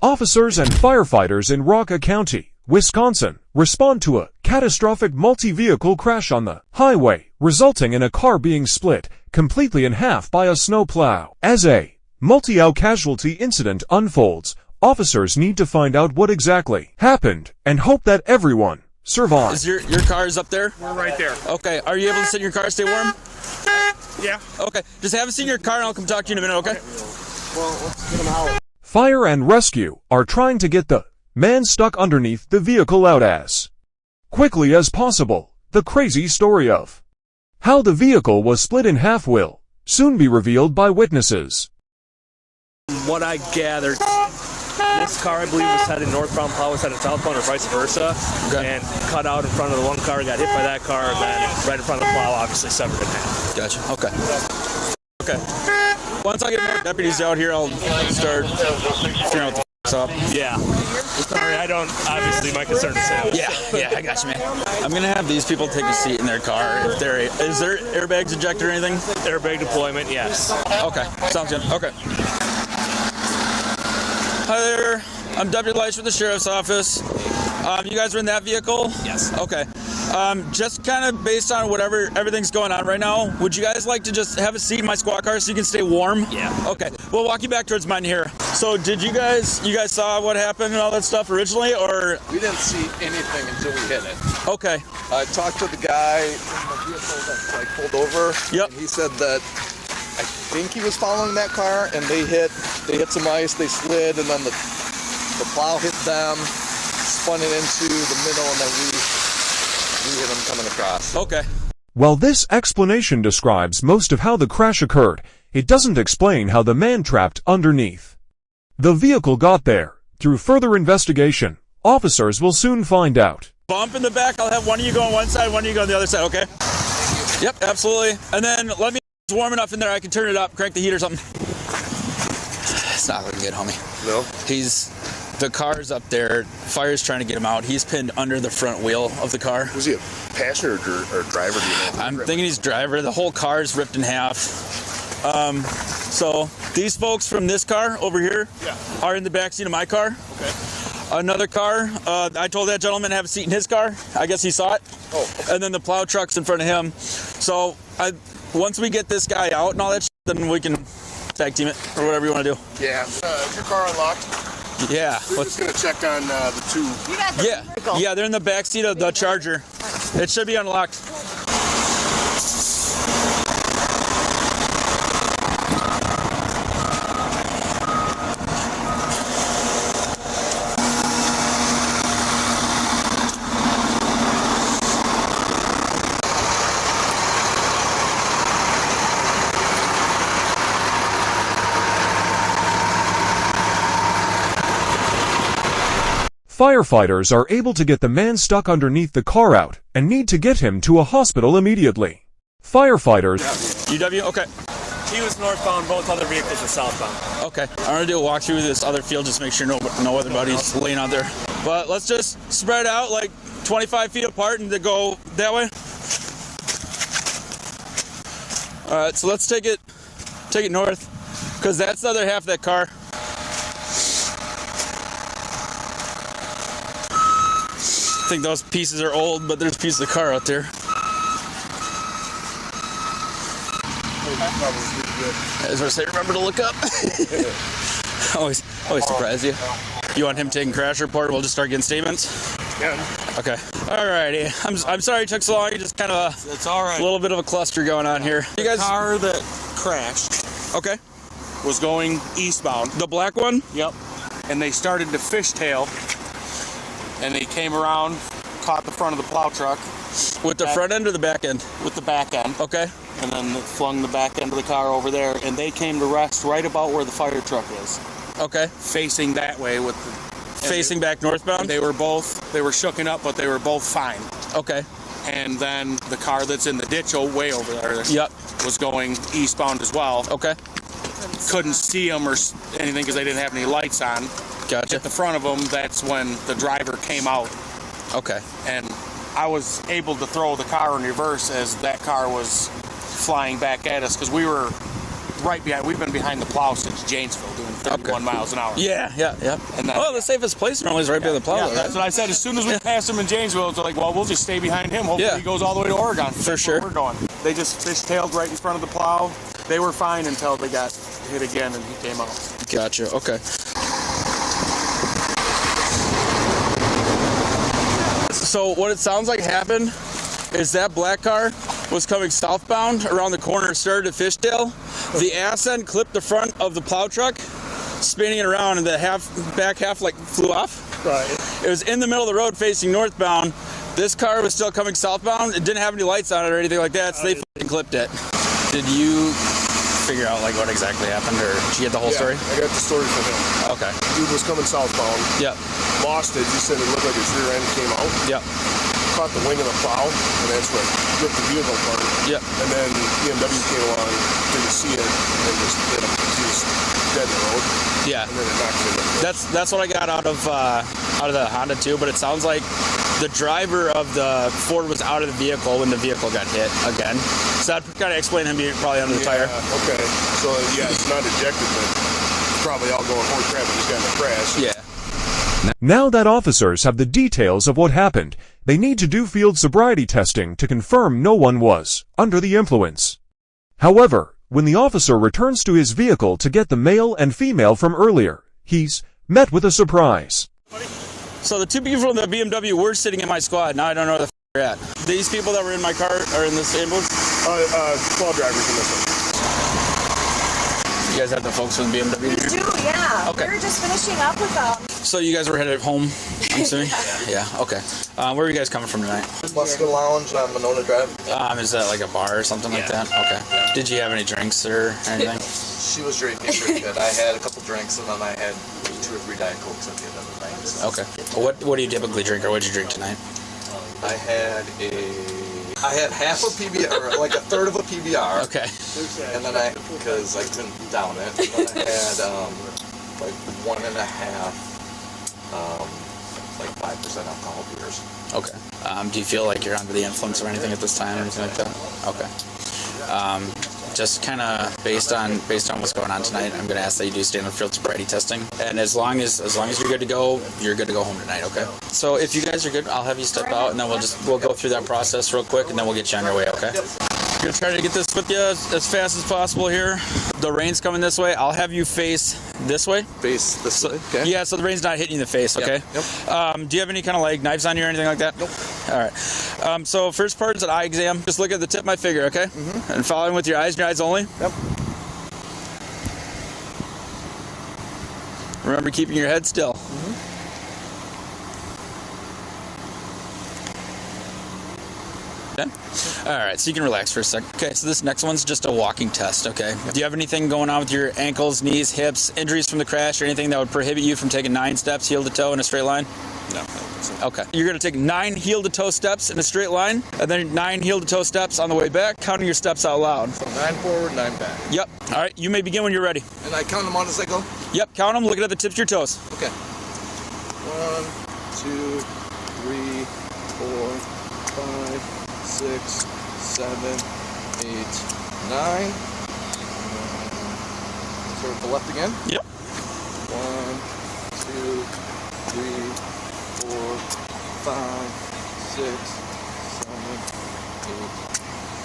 Officers and firefighters in Rock County, Wisconsin, respond to a catastrophic multi-vehicle crash on the highway, resulting in a car being split completely in half by a snowplow. As a multi-hour casualty incident unfolds, officers need to find out what exactly happened and hope that everyone survives. Is your car's up there? We're right there. Okay. Are you able to sit in your car, stay warm? Yeah. Okay. Just have a seat in your car and I'll come talk to you in a minute, okay? Well, let's get them out. Fire and rescue are trying to get the man stuck underneath the vehicle out as quickly as possible. The crazy story of how the vehicle was split in half will soon be revealed by witnesses. What I gathered, this car, I believe, was headed northbound, plow was headed southbound, or vice versa, and cut out in front of the one car, got hit by that car, and then right in front of the plow, obviously severed in half. Gotcha. Okay. Okay. Once I get more deputies out here, I'll start figuring out the f***s up. Yeah. Sorry, I don't, obviously, my concern is him. Yeah, I got you, man. I'm going to have these people take a seat in their car. Is there airbags ejected or anything? Airbag deployment, yes. Okay, sounds good. Okay. Hi there, I'm Deputy Leish with the Sheriff's Office. You guys are in that vehicle? Yes. Okay. Just kind of based on everything's going on right now, would you guys like to just have a seat in my squad car so you can stay warm? Yeah. Okay. We'll walk you back towards mine here. So did you guys saw what happened and all that stuff originally, or? We didn't see anything until we hit it. Okay. I talked to the guy in the vehicle that pulled over. Yep. And he said that I think he was following that car, and they hit some ice, they slid, and then the plow hit them, spun it into the middle, and then we hit them coming across. Okay. While this explanation describes most of how the crash occurred, it doesn't explain how the man trapped underneath the vehicle got there. Through further investigation, officers will soon find out. Bump in the back, I'll have one of you go on one side, one of you go on the other side, okay? Yep, absolutely. And then let me, it's warm enough in there, I can turn it up, crank the heat or something. It's not looking good, homie. No? The car's up there, fire's trying to get him out. He's pinned under the front wheel of the car. Was he a passenger or driver? Do you know? I'm thinking he's driver. The whole car's ripped in half. So these folks from this car over here are in the backseat of my car. Okay. Another car, I told that gentleman to have a seat in his car. I guess he saw it. Oh. Okay. And then the plow truck's in front of him. So once we get this guy out and all that shit, then we can tag team it or whatever you want to do. Yeah. Is your car unlocked? Yeah. We're just going to check on the two. Yeah, they're in the back seat of the Charger. It should be unlocked. Firefighters are able to get the man stuck underneath the car out and need to get him to a hospital immediately. Firefighters. UW? Okay. He was northbound, both other vehicles were southbound. Okay. I'm going to do a walk through this other field, just make sure no other buddies laying out there. But let's just spread out like 25 feet apart and to go that way. All right, so let's take it north, because that's the other half of that car. I think those pieces are old, but there's pieces of the car out there. I was going to say, remember to look up. always surprise you. You want him taking crash report? We'll just start getting statements. Yeah. Okay. Alrighty. I'm sorry it took so long. You just kind of It's all right. a little bit of a cluster going on here. You guys. The car that crashed Okay. was going eastbound. The black one. Yep. And they started to fishtail, and they came around, caught the front of the plow truck. With the front end or the back end? With the back end. Okay. And then flung the back end of the car over there, and they came to rest right about where the fire truck is. Okay. Facing that way with the... Facing back northbound? They were shooken up, but they were both fine. Okay. And then the car that's in the ditch way over there Yep. was going eastbound as well. Okay. Couldn't see them or anything because they didn't have any lights on. Gotcha. At the front of them, that's when the driver came out. Okay. And I was able to throw the car in reverse as that car was flying back at us, because we were right behind. We've been behind the plow since Janesville doing 31 miles an hour. Yeah. And then, oh, the safest place normally is right by the plow. Yeah, though, that's right? what I said. As soon as we passed him in Janesville, it's like, well, we'll just stay behind him. Hopefully he goes all the way to Oregon. For sure. We're going. They just fishtailed right in front of the plow. They were fine until they got hit again and he came out. Gotcha. Okay. So what it sounds like happened is that black car was coming southbound around the corner, started to fishtail. The ass end clipped the front of the plow truck, spinning it around, and the back half like flew off. Right. It was in the middle of the road facing northbound. This car was still coming southbound. It didn't have any lights on it or anything like that, so they fucking clipped it. Did you figure out like what exactly happened, or did you get the whole story? I got the story from him. Okay. Dude was coming southbound. Yep. Lost it. He said it looked like his rear end came out. Yep. Caught the wing of the plow, and that's what ripped the vehicle apart. Yep. And then BMW came along, didn't see it, and just hit him. He was dead in the road. Yeah. And then it knocked him in. That's what I got out of the Honda too. But it sounds like the driver of the Ford was out of the vehicle when the vehicle got hit again. So that kind of explained him being probably under the tire. Okay. So yeah, it's not ejected, but it's probably all going, holy crap, he's got in a crash. Yeah. Now that officers have the details of what happened, they need to do field sobriety testing to confirm no one was under the influence. However, when the officer returns to his vehicle to get the male and female from earlier, he's met with a surprise. So the two people from the BMW were sitting in my squad. Now I don't know where the they're at. These people that were in my car are in this ambulance? 12 drivers in this one. You guys have the folks from the BMW? We do, yeah. Okay. We were just finishing up with them. So you guys were headed home, I'm assuming? Yeah, okay. Where are you guys coming from tonight? Musca Lounge on Monona Drive. Is that like a bar or something like that? Okay. Did you have any drinks or anything? She was drinking pretty good. I had a couple drinks and then I had 2 or 3 Diet Cokes at the end of the night. So. Okay. Well, what do you typically drink, or what did you drink tonight? I had half a PBR, or like a third of a PBR. Okay. And then because I couldn't down it, and then I had like 1.5, like 5% alcohol beers. Okay. Do you feel like you're under the influence of anything at this time or anything like that? Okay. Just kind of based on what's going on tonight, I'm going to ask that you do standard field sobriety testing, and as long as you're good to go home tonight. Okay. So if you guys are good, I'll have you step out, and then we'll go through that process real quick, and then we'll get you on your way. Okay. I'm going to try to get this with you as fast as possible here. The rain's coming this way. I'll have you face this way. Face this way. Okay. Yeah, so the rain's not hitting you in the face. Okay. Yep. Do you have any kind of like knives on you or anything like that? Nope. All right. So first part is an eye exam. Just look at the tip of my finger, okay? Mm-hmm. And following with your eyes only. Yep. Remember keeping your head still. Mm-hmm. Okay. All right, so you can relax for a sec. Okay, so this next one's just a walking test, okay? Yep. Do you have anything going on with your ankles, knees, hips, injuries from the crash, or anything that would prohibit you from taking 9 steps heel to toe in a straight line? No. Okay. You're going to take 9 heel to toe steps in a straight line, and then 9 heel to toe steps on the way back, counting your steps out loud. So 9 forward, 9 back. Yep. All right, you may begin when you're ready. And I count them on as I go? Yep, count them, looking at the tips of your toes. Okay. 1, 2, 3, 4, 5, 6, 7, 8, 9. So the left again? Yep. 1, 2, 3, 4, 5, 6, 7,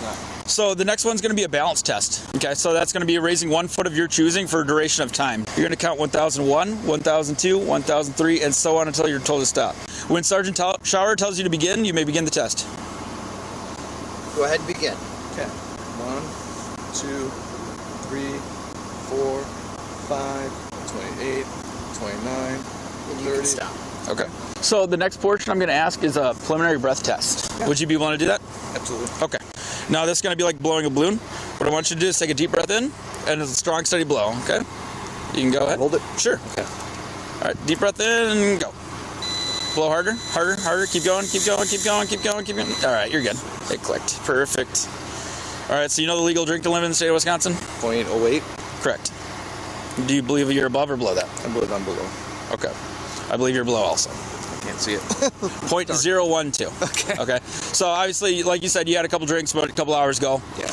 8, 9. So the next one's going to be a balance test. Okay, so that's going to be raising 1 foot of your choosing for a duration of time. You're going to count 1001, 1002, 1003, and so on until you're told to stop. When Sergeant Shower tells you to begin, you may begin the test. Go ahead and begin. Okay. 1, 2, 3, 4, 5, 28, 29, 30. Stop. Okay. So the next portion I'm going to ask is a preliminary breath test. Yeah. Would you be willing to do that? Absolutely. Okay. Now this is going to be like blowing a balloon. What I want you to do is take a deep breath in and it's a strong, steady blow. Okay. You can go ahead. Hold it. Sure. Okay. All right. Deep breath in and go. Blow harder, harder, harder. Keep going, keep going, keep going, keep going, keep going. All right, you're good. It clicked. Perfect. All right, so you know the legal drink limit in the state of Wisconsin? 0.08. Correct. Do you believe you're above or below that? I believe I'm below. Okay. I believe you're below also. Can't see it. 0.012. Okay. So obviously, like you said, you had a couple drinks about a couple hours ago. Yeah.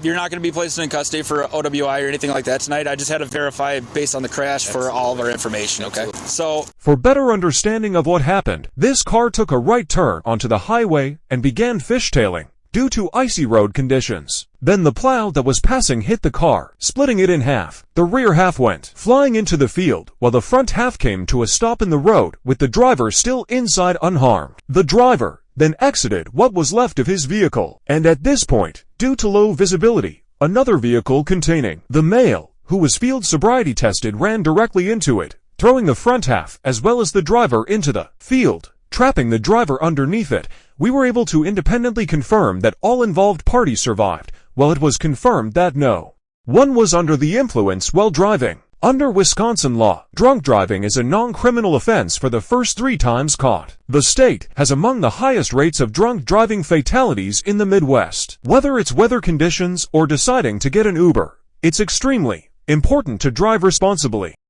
You're not going to be placed in custody for OWI or anything like that tonight. I just had to verify based on the crash for all of our information, okay? So, for better understanding of what happened, this car took a right turn onto the highway and began fishtailing due to icy road conditions. Then the plow that was passing hit the car, splitting it in half. The rear half went flying into the field, while the front half came to a stop in the road with the driver still inside unharmed. The driver then exited what was left of his vehicle, and at this point, due to low visibility, another vehicle containing the male, who was field sobriety tested, ran directly into it, throwing the front half as well as the driver into the field, trapping the driver underneath it. We were able to independently confirm that all involved parties survived, while it was confirmed that no one was under the influence while driving. Under Wisconsin law, drunk driving is a non-criminal offense for the first 3 times caught. The state has among the highest rates of drunk driving fatalities in the Midwest. Whether it's weather conditions or deciding to get an Uber, it's extremely important to drive responsibly.